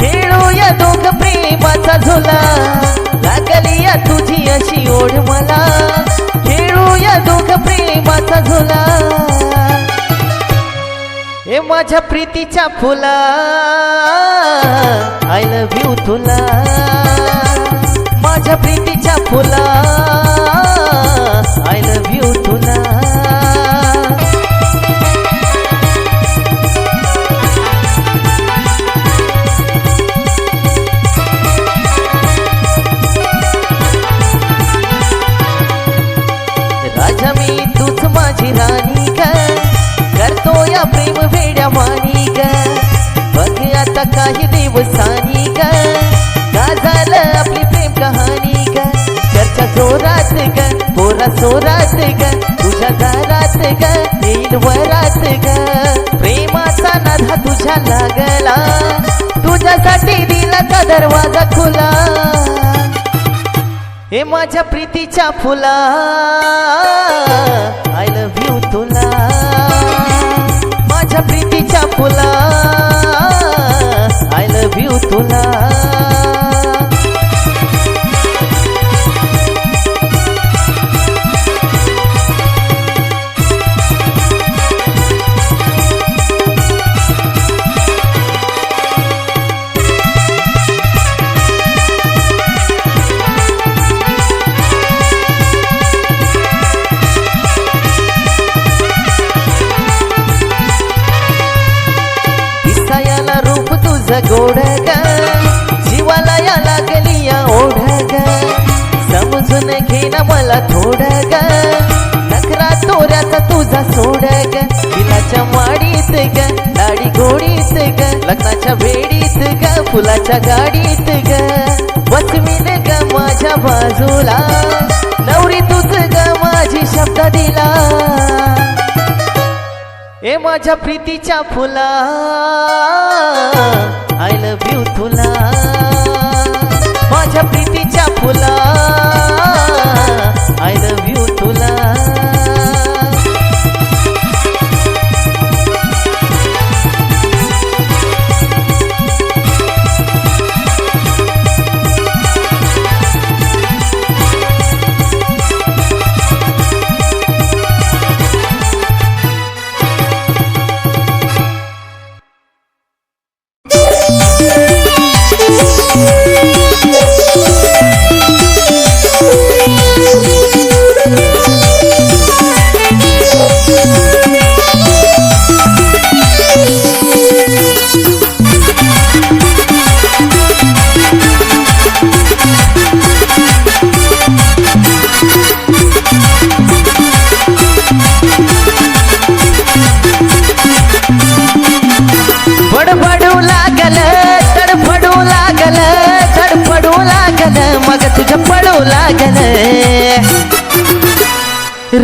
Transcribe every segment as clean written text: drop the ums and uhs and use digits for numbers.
खेळूया दोघ प्रेमाचा झोला लागली या तुझी अशी ओढ मला खेळूया दोघ प्रेमाचा झोला हे माझ्या प्रीतीच्या फुला आय लव्ह यू तुला माझ्या प्रीतीच्या फुला आय लव्ह यू तुला राजा मी तूच माझी राणी ग करतो या प्रेम वेड्या वाणी ग बघ आता काही दिवसांनी ग का झालं आपली प्रेम कहाणी ग चर्चा जोरात ग पोरा चोरात ग तुझ्या दारात ग येईल वरात ग प्रेमाचा नाधा तुझ्या लागला तुझ्यासाठी दिला का दरवाजा खुला हे माझ्या प्रीतीच्या फुला आय लव्ह यू तुला माझ्या प्रीतीच्या फुला आय लव्ह यू तुला गोड ग जीवाला या लागली या ओढ ग समजून घे ना मला थोड ग नखरा तोऱ्याचा तुझा सोड ग दिलाच्या माडीत ग लाडी गोडीत ग लग्नाच्या वेडीत ग फुलाच्या गाडीत ग बसवीन ग माझ्या बाजूला नवरी तूच ग माझी शब्द दिला ए माझ्या प्रीतीच्या फुला आय लव्ह यू तुला माझ्या प्रीतीच्या फुला आय लव्ह यू तुला मग तुझ्या पडू लागल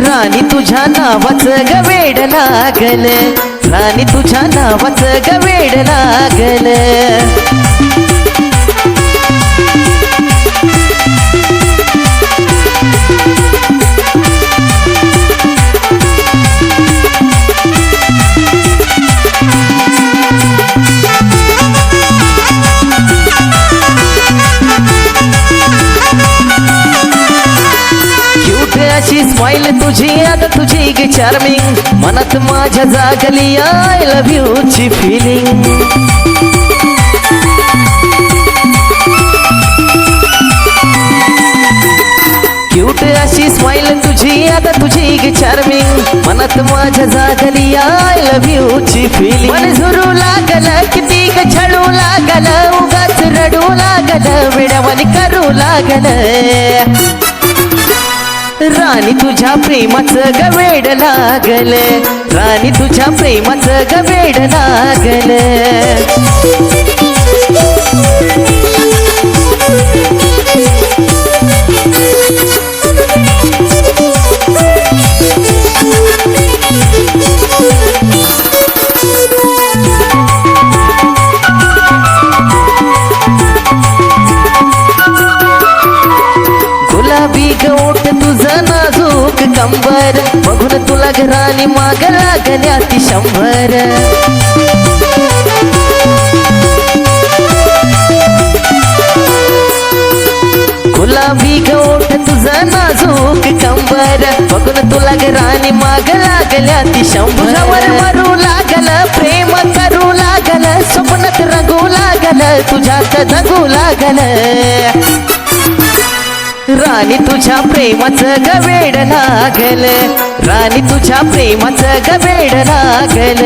राणी तुझ्या नावाचं गवेड लागल राणी तुझ्या नावाचं गवेड लागल अशी स्माइल तुझी आता तुझी ग चार्मिंग मनात माझ्या जागली आय लव्ह यू ची फिलिंग क्यूट अशी स्माइल तुझी आता तुझी ग चार्मिंग मनात माझ्या जागली आय लव्ह यू ची फिलिंग मन झुरू लागल किती ग छळू लागल उगाच रडू लागल वेड्यावानी करू लागल राणी तुझ्या प्रेमाचं गवेड लागल राणी तुझ्या प्रेमाचं गवेड लागल गुलाबी गवट तुझं नाजूक कंबर बघून तुला घराने माग लागल्या ती 100 बघून तुला ग राणी माग लागल्या ती शंभूवर मरू लागल प्रेम करू लागल स्वप्नात रंगू लागल तुझ्यात जगू लागल राणी तुझ्या प्रेमाचं गवेड लागल राणी तुझ्या प्रेमाचं गवेड लागल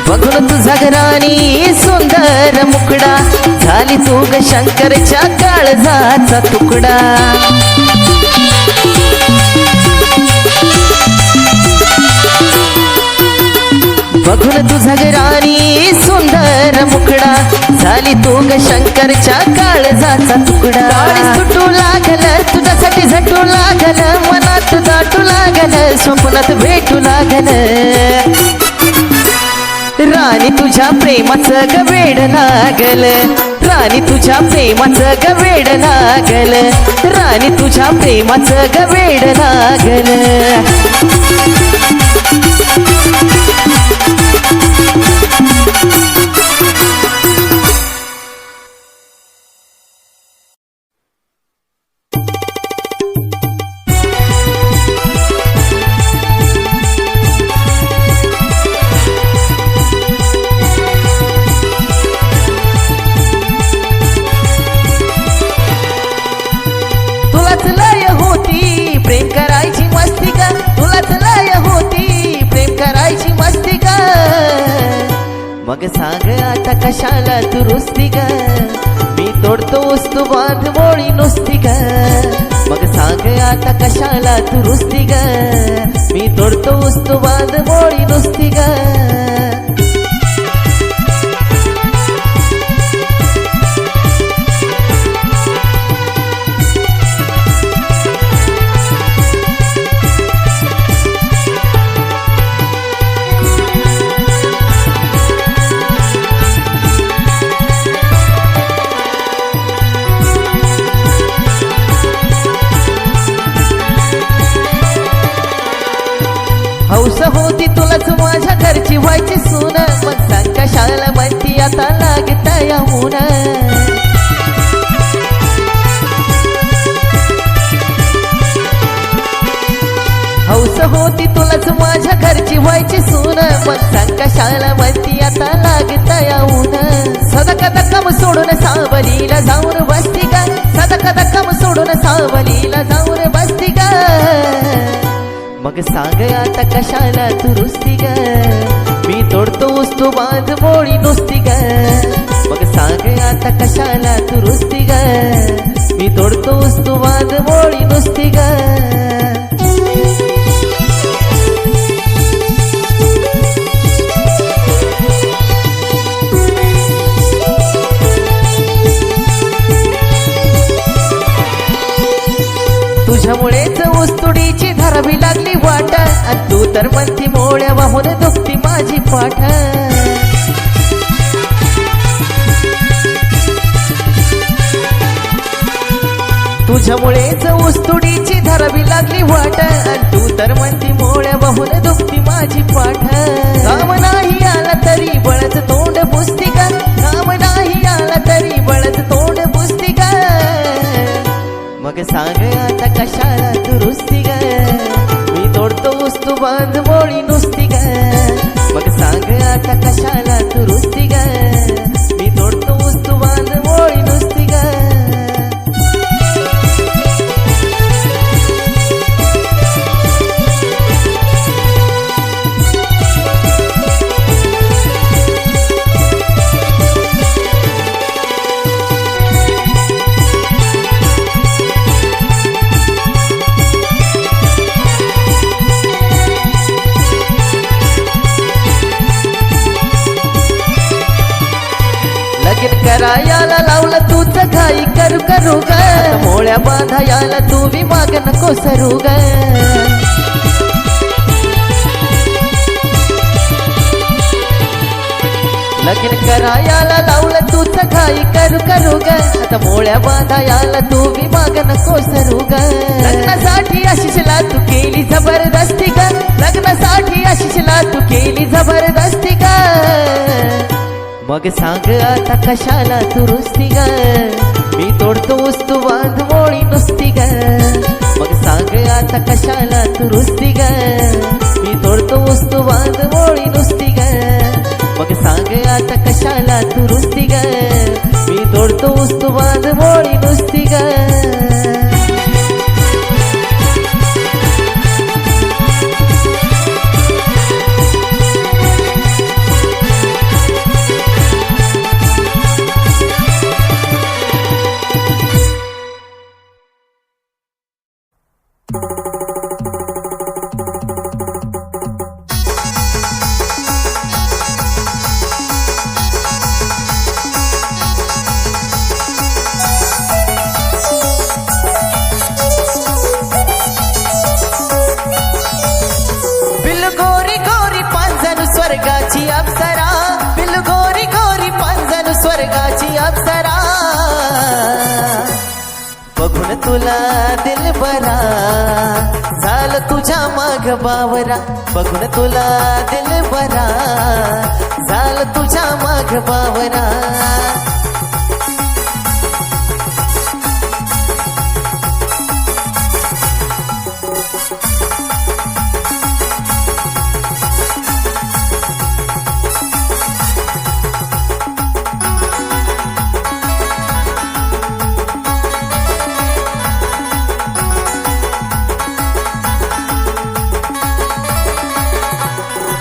बघून तुझा राणी सुंदर मुकडा झाली तू ग शंकरच्या काळजाचा तुकडा बघून तुझा राणी सुंदर मुकडा झाली तू ग शंकरच्या काळजाचा तुकडा सुटू लागल तुझ्यासाठी झटू लागल मनात दाटू लागल स्वप्नात भेटू लागल राणी तुझ्या प्रेमाचं गवेड लागल राणी तुझ्या प्रेमाचं गवेड लागल राणी तुझ्या प्रेमाचं गवेड लागल मग सांग आता कशाला तू रुसती ग मी तोडतोस तू बांध मोळी नुसती ग मग सांग आता कशाला तू रुसती ग मी तोडतोस तू बांध मोळी नुसती ग हौस होती तुलाच माझ्या घरची व्हायची सून मग सांग कशाला म्हणती आता लागता येऊन हौस होती तुलाच माझ्या घरची व्हायची सून मग सांग कशाला म्हणती आता लागता येऊन सदका दक्कम सोडून सावलीला जाऊन बसती का सदका दक्कम सोडून सावलीला जाऊन बसती का मग सांग आता कशाला तू रुसती ग मी तोडतोस तू बांध मोळी नुसती ग मग सांग आता कशाला तू रुसती ग मी तोडतोस तू बांध मोळी नुसती ग तुझ्यामुळेच ऊसतोडीची धरावी लागली वाट आणि तू तर म्हणती मोळ्या वाहून दुखती माझी पाठ तुझ्यामुळेच ऊसतोडीची धरावी लागली वाट आणि तू तर म्हणती मोळ्या वाहून दुखती माझी पाठ काम नाही आला तरी बळच तोंड पुसती का काम नाही आला तरी बळच तोंड पुसती का मग सांग आता कशाला तू रुसती ग मी तोडतोस तू बांध मोळी नुसती ग मग सांग आता कशाला तू रुसती ग मी तोडतोस तू बांध मोळी नुसती ग करायाला लावलं तूच घाई करू करू ग मोळ्या बांधायाला तू बी माग नको सरू ग लगीन करायाला लावलं तूच घाई करू करू ग आता मोळ्या बांधायाला तू बी माग नको सरू ग लग्नासाठी आशिषला तू केली जबरदस्ती ग लग्नासाठी आशिषला तू केली जबरदस्ती ग मग सांग आता कशाला तू रुसती ग मी तोडतोस तू बांध मोळी नुसती ग मग सांग आता कशाला तू रुसती ग मी तोडतोस तू बांध मोळी नुसती ग मग सांग आता कशाला तू रुसती ग मी तोडतोस तू बांध मोळी नुसती ग स्वर्गाची अप्सरा बिल गोरी गोरी पांजन स्वर्गाची अप्सरा बघून तुला दिल बरा झालं तुझ्या माग बावरा बघून तुला दिल बरा झालं तुझ्या माग बावरा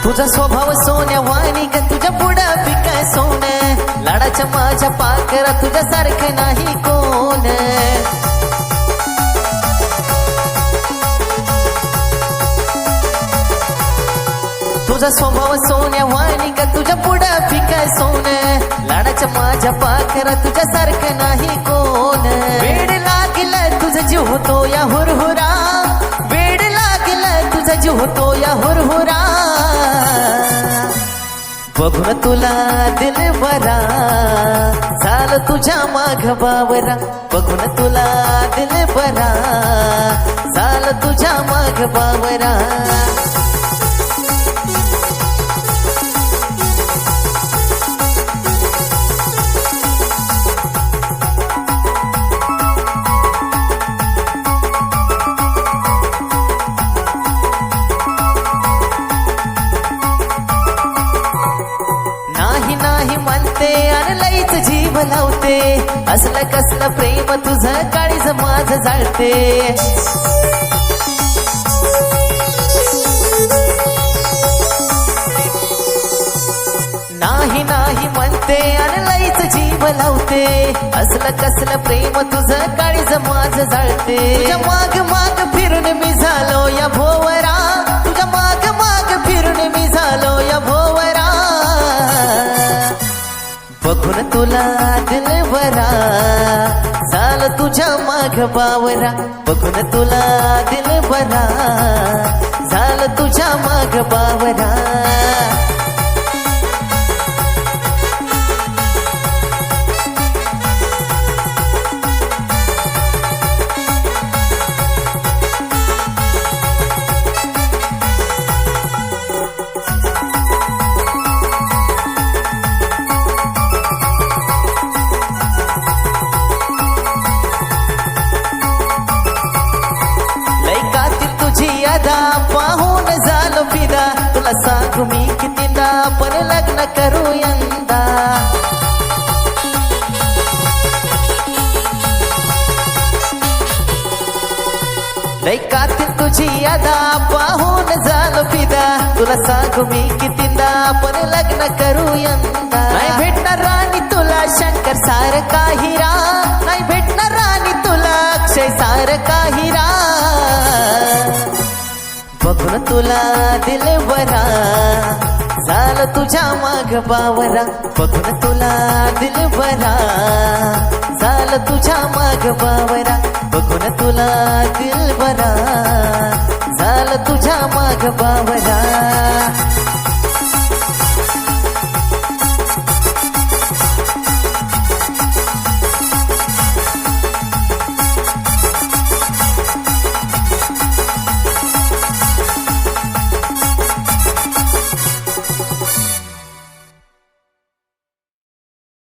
तुझा स्वभाव सोन्या वाणी ग तुझ्या पुढं पिकाय सोन लाडाच्या माझ्या पाकरा तुझ्यासारखं नाही कोण तुझा स्वभाव सोन्या वाणी ग तुझ्या पुढं पिकाय सोन लाडाच्या माझ्या पाकरा तुझ्यासारखं नाही कोण वेड लागलं तुझा जीव होतो या हुरहुरा वेड लागलं तुझा जीव होतो या हुरहुरा बघून तुला दिल बरा झालं तुझ्या माग बावरा बघून तुला दिल बरा झालं तुझ्या माग बावरा जीव लावते असलं कसलं प्रेम तुझं काळीज माझं जाळते नाही नाही म्हणते आणि लईच जीव लावते असलं कसलं प्रेम तुझं काळीज माझं जाळते तुझ्या माग माग फिरून मी झालो या भोवरा तुझ्या माग माग फिरून मी झालो या भोवरा बघून तुला दिल बरा झालं तुझ्या माग बावरा बघून तुला दिल बरा झालं तुझ्या माग बावरा पाहून झालो फिदा तुला सांगू मी कितीदा पण लग्न करू यंदा लई कातील तुझी अदा पाहून झालो फिदा तुला सांगू मी कितीदा पण लग्न करू यंदा नाही भेटणार राणी तुला शंकर सारखा हिरा नाही भेटणार राणी तुला अक्षय सारखा हिरा बघून तुला दिल बरा झालं तुझ्या माग बावरा बघून तुला दिल बरा झालं तुझ्या माग बावरा बघून तुला दिल बरा झालं तुझ्या माग बावरा